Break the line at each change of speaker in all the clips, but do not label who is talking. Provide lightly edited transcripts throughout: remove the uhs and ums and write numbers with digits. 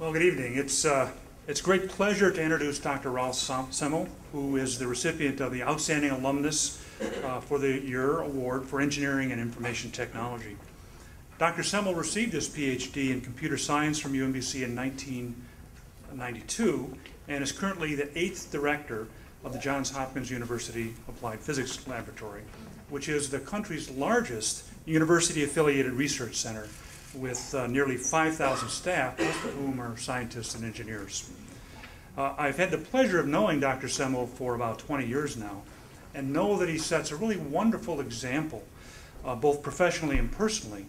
Well, good evening. It's a great pleasure to introduce Dr. Ralp Semmel, who is the recipient of the Outstanding Alumnus for the Year Award for Engineering and Information Technology. Dr. Semmel received his Ph.D. in Computer Science from UMBC in 1992 and is currently the 8th director of the Johns Hopkins University Applied Physics Laboratory, which is the country's largest university-affiliated research center with nearly 5,000 staff, most of whom are scientists and engineers. I've had the pleasure of knowing Dr. Semmel for about 20 years now, and know that he sets a really wonderful example, both professionally and personally,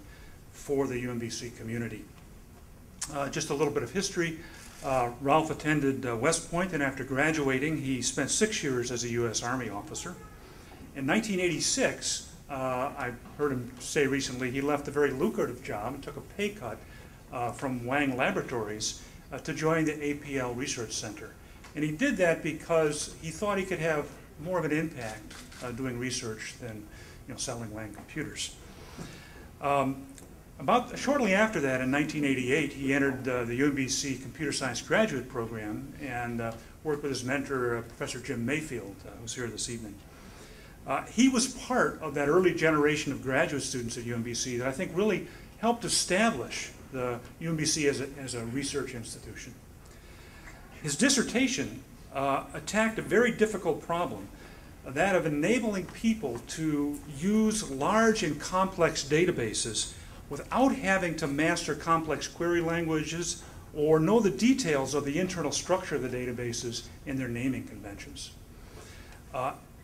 for the UMBC community. Just a little bit of history. Ralph attended West Point, and after graduating, he spent 6 years as a U.S. Army officer. In 1986, I heard him say recently he left a very lucrative job and took a pay cut from Wang Laboratories to join the APL Research Center. And he did that because he thought he could have more of an impact doing research than selling Wang computers. Shortly after that, in 1988, he entered the UMBC Computer Science Graduate Program and worked with his mentor, Professor Jim Mayfield, who's here this evening. He was part of that early generation of graduate students at UMBC that I think really helped establish the UMBC as a research institution. His dissertation attacked a very difficult problem, that of enabling people to use large and complex databases without having to master complex query languages or know the details of the internal structure of the databases and their naming conventions.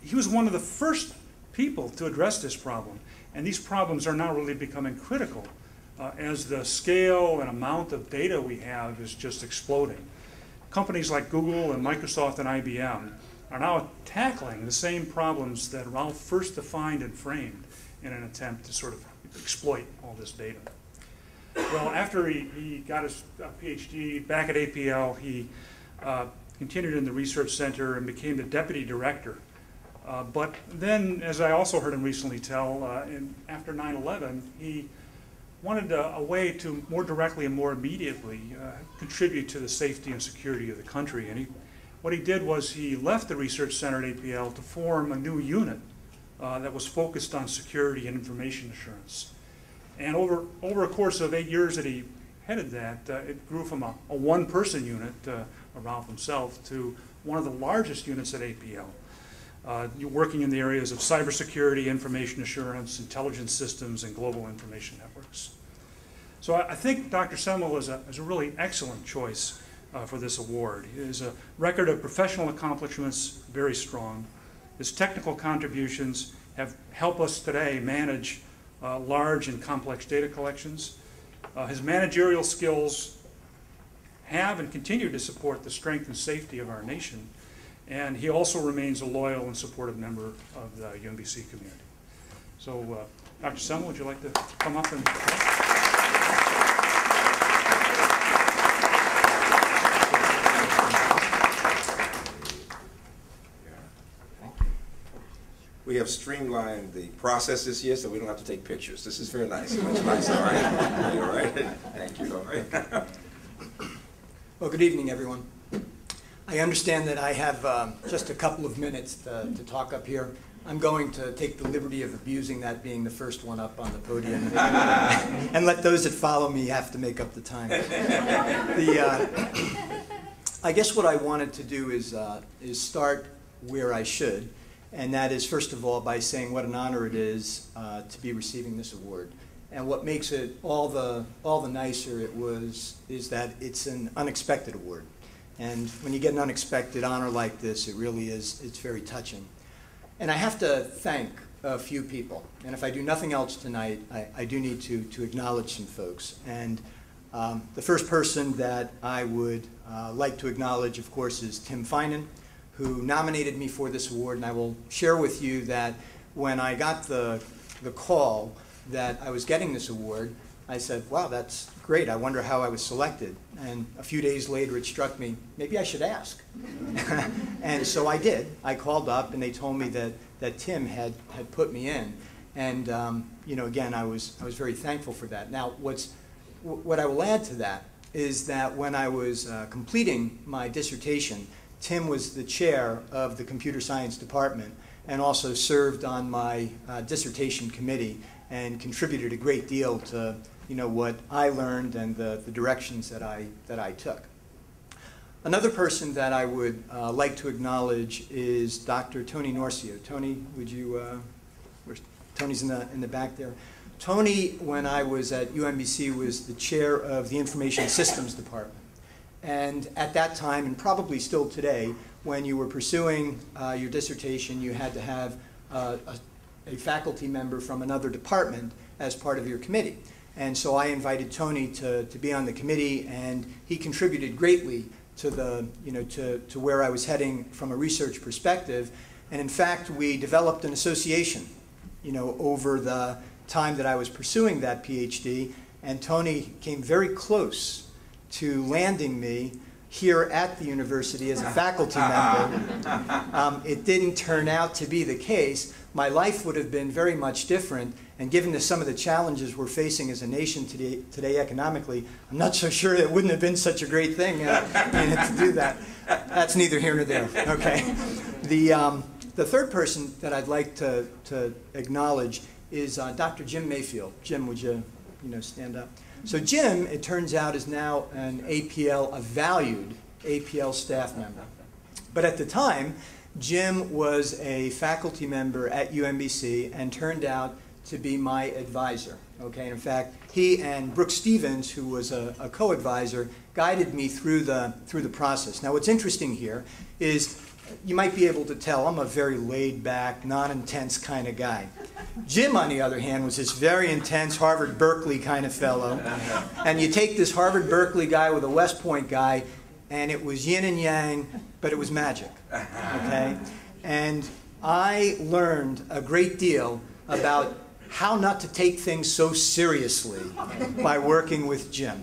He was one of the first people to address this problem, and these problems are now really becoming critical as the scale and amount of data we have is just exploding. Companies like Google and Microsoft and IBM are now tackling the same problems that Ralph first defined and framed in an attempt to sort of exploit all this data. Well, after he got his PhD back at APL, he continued in the research center and became the deputy director. But then, as I also heard him recently tell, after 9/11, he wanted a way to more directly and more immediately contribute to the safety and security of the country. And what he did was he left the research center at APL to form a new unit that was focused on security and information assurance. And over a course of 8 years that he headed that, it grew from a one-person unit, Ralph himself, to one of the largest units at APL. You're working in the areas of cybersecurity, information assurance, intelligence systems, and global information networks. So I think Dr. Semmel is a really excellent choice for this award. His record of professional accomplishments very strong. His technical contributions have helped us today manage large and complex data collections. His managerial skills have and continue to support the strength and safety of our nation. And he also remains a loyal and supportive member of the UMBC community. So, Dr. Semmel, would you like to come up and
We have streamlined the processes here, so we don't have to take pictures. This is very nice, much nicer. All right, all right. Thank you. All right.
Well, good evening, everyone. I understand that I have just a couple of minutes to talk up here. I'm going to take the liberty of abusing that being the first one up on the podium and let those that follow me have to make up the time. I guess what I wanted to do is start where I should, and that is, first of all, by saying what an honor it is to be receiving this award. And what makes it all the nicer is that it's an unexpected award. And when you get an unexpected honor like this, it really is, it's very touching. And I have to thank a few people. And if I do nothing else tonight, I do need to acknowledge some folks. And the first person that I would like to acknowledge, of course, is Tim Finan, who nominated me for this award. And I will share with you that when I got the call that I was getting this award, I said, wow, that's great. I wonder how I was selected. And a few days later, it struck me, maybe I should ask. And so I did. I called up, and they told me that Tim had put me in. And again, I was very thankful for that. Now, what I will add to that is that when I was completing my dissertation, Tim was the chair of the computer science department and also served on my dissertation committee and contributed a great deal to what I learned and the directions that I took. Another person that I would like to acknowledge is Dr. Tony Norcio. Tony, would you, Tony's in the back there. Tony, when I was at UMBC, was the chair of the Information Systems Department. And at that time, and probably still today, when you were pursuing your dissertation, you had to have a faculty member from another department as part of your committee. And so I invited Tony to be on the committee, and he contributed greatly to the, to where I was heading from a research perspective. And in fact, we developed an association, over the time that I was pursuing that PhD, and Tony came very close to landing me here at the university as a faculty member. It didn't turn out to be the case. My life would have been very much different, and given some of the challenges we're facing as a nation today economically, I'm not so sure it wouldn't have been such a great thing to do that. That's neither here nor there, okay? The third person that I'd like to acknowledge is Dr. Jim Mayfield. Jim, would you stand up? So Jim, it turns out, is now an APL, a valued APL staff member. But at the time, Jim was a faculty member at UMBC and turned out to be my advisor. Okay, in fact, he and Brooke Stevens, who was a co-advisor, guided me through the process. Now, what's interesting here is you might be able to tell I'm a very laid-back, non-intense kind of guy. Jim, on the other hand, was this very intense Harvard-Berkeley kind of fellow. And you take this Harvard-Berkeley guy with a West Point guy, and it was yin and yang, but it was magic. Okay? And I learned a great deal about how not to take things so seriously by working with Jim.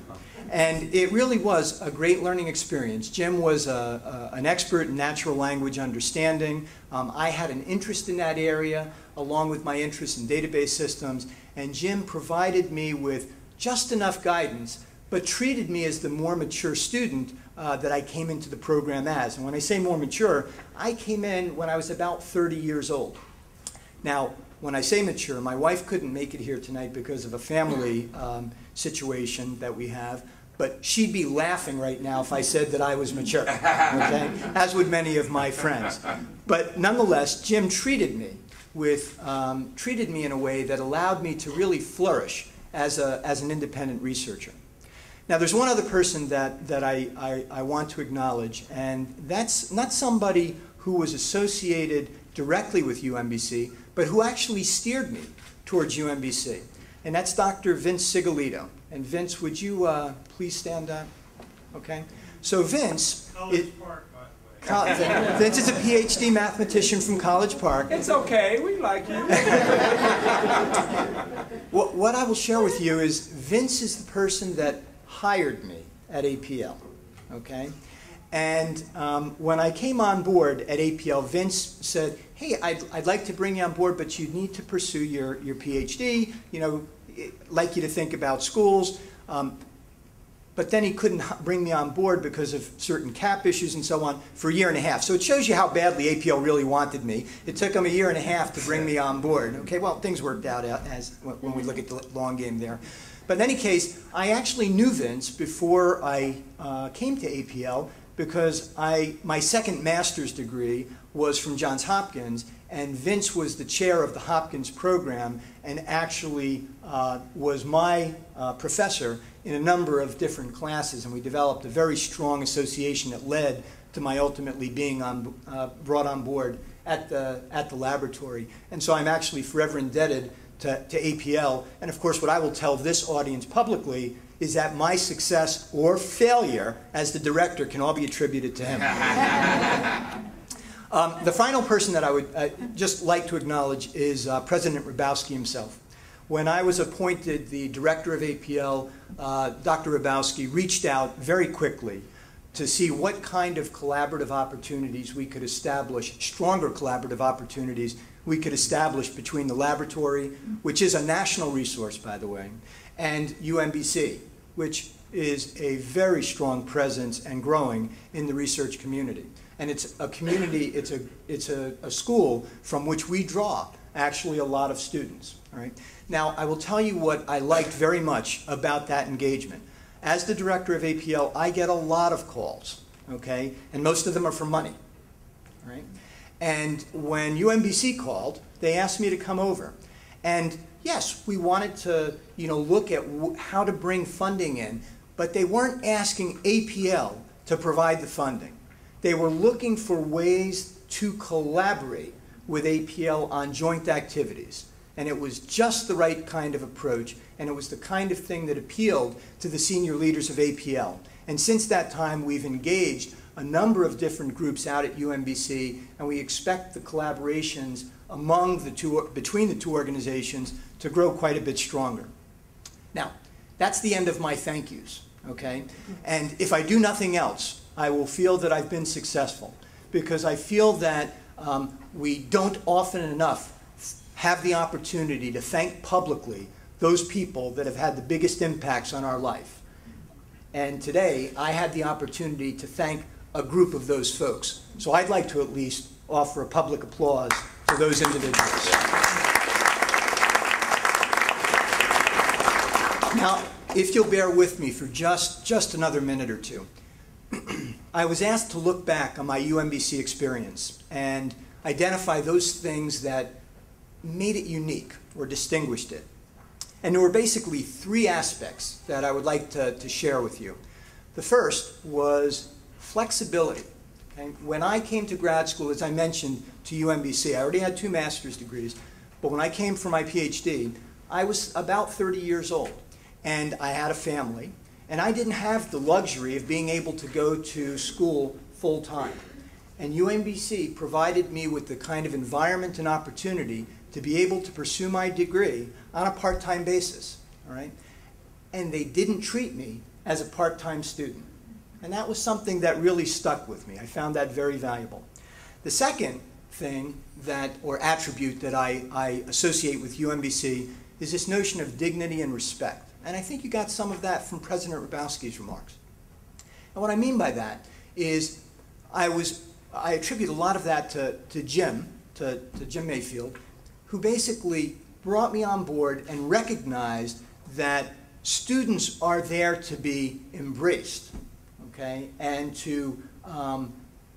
And it really was a great learning experience. Jim was an expert in natural language understanding. I had an interest in that area, along with my interest in database systems. And Jim provided me with just enough guidance, but treated me as the more mature student that I came into the program as. And when I say more mature, I came in when I was about 30 years old. Now, when I say mature, my wife couldn't make it here tonight because of a family situation that we have, but she'd be laughing right now if I said that I was mature, okay? As would many of my friends. But nonetheless, Jim treated me in a way that allowed me to really flourish as an independent researcher. Now, there's one other person that I want to acknowledge, and that's not somebody who was associated directly with UMBC, but who actually steered me towards UMBC. And that's Dr. Vince Sigolito. And Vince, would you please stand up? Okay. So Vince,
College Park, by the way.
Vince is a Ph.D. mathematician from College Park.
It's okay, we like you.
What I will share with you is Vince is the person that hired me at APL. Okay. And when I came on board at APL, Vince said, hey, I'd like to bring you on board, but you need to pursue your PhD. Like you to think about schools. But then he couldn't bring me on board because of certain cap issues and so on for a year and a half. So it shows you how badly APL really wanted me. It took him a year and a half to bring me on board. Okay, well, things worked out when we look at the long game there. But in any case, I actually knew Vince before I came to APL, because my second master's degree was from Johns Hopkins, and Vince was the chair of the Hopkins program and actually was my professor in a number of different classes, and we developed a very strong association that led to my ultimately being brought on board at the laboratory. And so I'm actually forever indebted to APL, and of course what I will tell this audience publicly is that my success or failure as the director can all be attributed to him. The final person that I would just like to acknowledge is President Hrabowski himself. When I was appointed the director of APL, Dr. Hrabowski reached out very quickly to see what kind of collaborative opportunities we could establish, stronger collaborative opportunities we could establish between the laboratory, which is a national resource, by the way, and UMBC, which is a very strong presence and growing in the research community. And it's a community, it's a school from which we draw actually a lot of students. All right? Now, I will tell you what I liked very much about that engagement. As the director of APL, I get a lot of calls, okay? And most of them are for money, right? And when UMBC called, they asked me to come over. And yes, we wanted to, look at how to bring funding in, but they weren't asking APL to provide the funding. They were looking for ways to collaborate with APL on joint activities. And it was just the right kind of approach, and it was the kind of thing that appealed to the senior leaders of APL. And since that time, we've engaged a number of different groups out at UMBC, and we expect the collaborations between the two organizations to grow quite a bit stronger. Now, that's the end of my thank yous, okay? And if I do nothing else, I will feel that I've been successful, because I feel that we don't often enough have the opportunity to thank publicly those people that have had the biggest impacts on our life. And today, I had the opportunity to thank a group of those folks. So I'd like to at least offer a public applause to those individuals. Now, if you'll bear with me for just another minute or two, I was asked to look back on my UMBC experience and identify those things that made it unique or distinguished it. And there were basically three aspects that I would like to share with you. The first was flexibility. Okay? When I came to grad school, as I mentioned, to UMBC, I already had 2 master's degrees, but when I came for my Ph.D., I was about 30 years old, and I had a family, and I didn't have the luxury of being able to go to school full-time. And UMBC provided me with the kind of environment and opportunity to be able to pursue my degree on a part-time basis, all right? And they didn't treat me as a part-time student. And that was something that really stuck with me. I found that very valuable. The second thing or attribute that I associate with UMBC is this notion of dignity and respect. And I think you got some of that from President Hrabowski's remarks. And what I mean by that is I attribute a lot of that to Jim Mayfield, who basically brought me on board and recognized that students are there to be embraced, okay, and to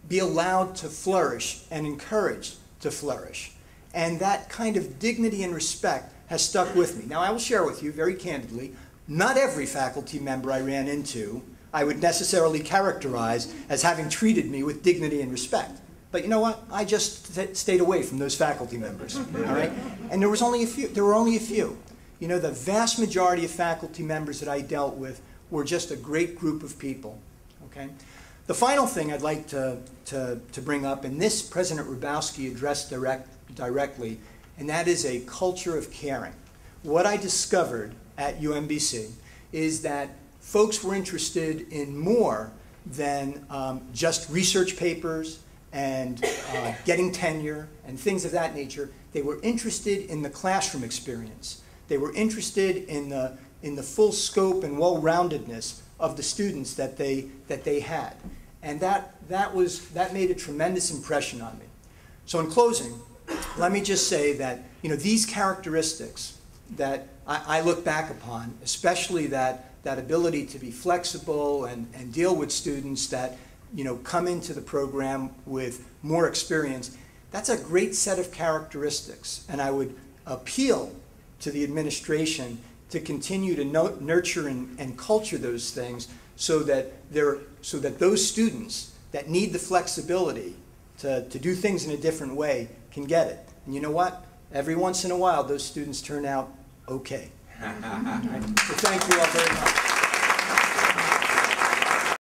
be allowed to flourish and encouraged to flourish. And that kind of dignity and respect has stuck with me. Now, I will share with you very candidly, not every faculty member I ran into I would necessarily characterize as having treated me with dignity and respect. But you know what? I just stayed away from those faculty members, all right? And there were only a few. You know, the vast majority of faculty members that I dealt with were just a great group of people, okay? The final thing I'd like to bring up, and this President Hrabowski addressed directly, and that is a culture of caring. What I discovered at UMBC is that folks were interested in more than just research papers and getting tenure and things of that nature. They were interested in the classroom experience. They were interested in the full scope and well-roundedness of the students that they had. And that made a tremendous impression on me. So in closing, let me just say that these characteristics that I look back upon, especially that ability to be flexible and deal with students that come into the program with more experience, that's a great set of characteristics. And I would appeal to the administration to continue to nurture and culture those things so that those students that need the flexibility to do things in a different way can get it. And you know what? Every once in a while, those students turn out okay. So thank you all very much.